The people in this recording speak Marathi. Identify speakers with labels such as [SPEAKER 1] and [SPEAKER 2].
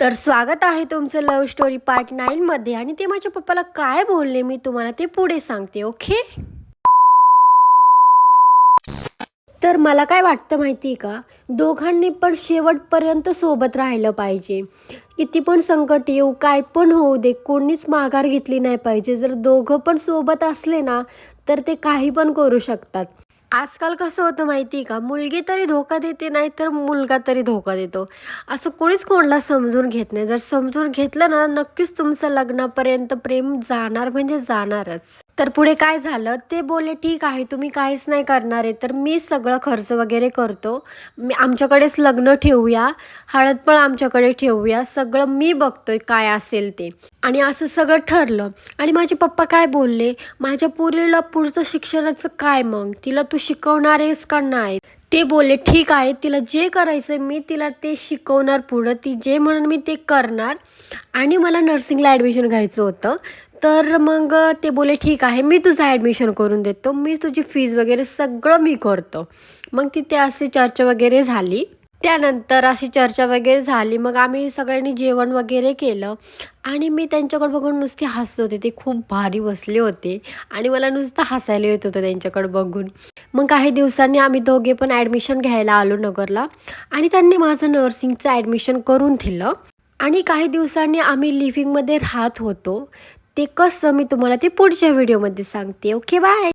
[SPEAKER 1] तर स्वागत आहे तुमचं लव्ह स्टोरी पार्ट 9 मध्ये आणि ते माझ्या पप्पाला काय बोलले मी तुम्हाला ते पुढे सांगते. ओके. तर मला काय वाटतं माहिती आहे का, दोघांनी पण शेवटपर्यंत सोबत राहिलं पाहिजे. किती पण संकट येऊ, काय पण होऊ दे, कोणीच माघार घेतली नाही पाहिजे. जर दोघं पण सोबत असले ना, तर ते काही पण करू शकतात. आजकाल कसं होतं माहिती आहे का, मुलगी तरी धोका देते नाही तर मुलगा तरी धोका देतो. असं कोणीच कोणाला समजून घेत नाही. जर समजून घेतलं ना, नक्कीच तुमचं लग्नापर्यंत प्रेम जाणार म्हणजे जाणारच. तर पुढे काय झालं, ते बोलले, "ठीक आहे, तुम्ही काहीच नाही करणार आहे, तर मी सगळं खर्च वगैरे करतो. आमच्याकडेच लग्न ठेवूया, हळद पण आमच्याकडे ठेवूया, सगळं मी बघतोय काय असेल ते." आणि असं सगळं ठरलं. आणि माझे पप्पा काय बोलले, "माझ्या पोरीला पुढचं शिक्षणाचं काय मग? तिला तू शिकवणार आहेस का नाही?" ते बोलले, "ठीक आहे, तिला जे करायचं मी तिला ते शिकवणार पुढं. ती जे म्हणेल मी ते करणार आणि मला नर्सिंगला ॲडमिशन घ्यायचं होतं." तर मग ते बोलले, "ठीक आहे, मी तुझं ॲडमिशन करून देतो. मी तुझी फीज वगैरे सगळं मी करतो." मग तिथे अशी चर्चा वगैरे झाली. त्यानंतर अशी चर्चा वगैरे झाली. मग आम्ही सगळ्यांनी जेवण वगैरे केलं आणि मी त्यांच्याकडे बघून नुसते हसत होते. ते खूप भारी बसले होते आणि मला नुसतं हसायला येत होतं त्यांच्याकडे बघून. मग काही दिवसांनी आम्ही दोघे पण ॲडमिशन घ्यायला आलो नगरला आणि त्यांनी माझं नर्सिंगचं ॲडमिशन करून दिलं आणि काही दिवसांनी आम्ही लिव्हिंगमध्ये राहत होतो. ते कसं मी तुम्हाला ते पुढच्या व्हिडिओमध्ये सांगते. Okay, bye.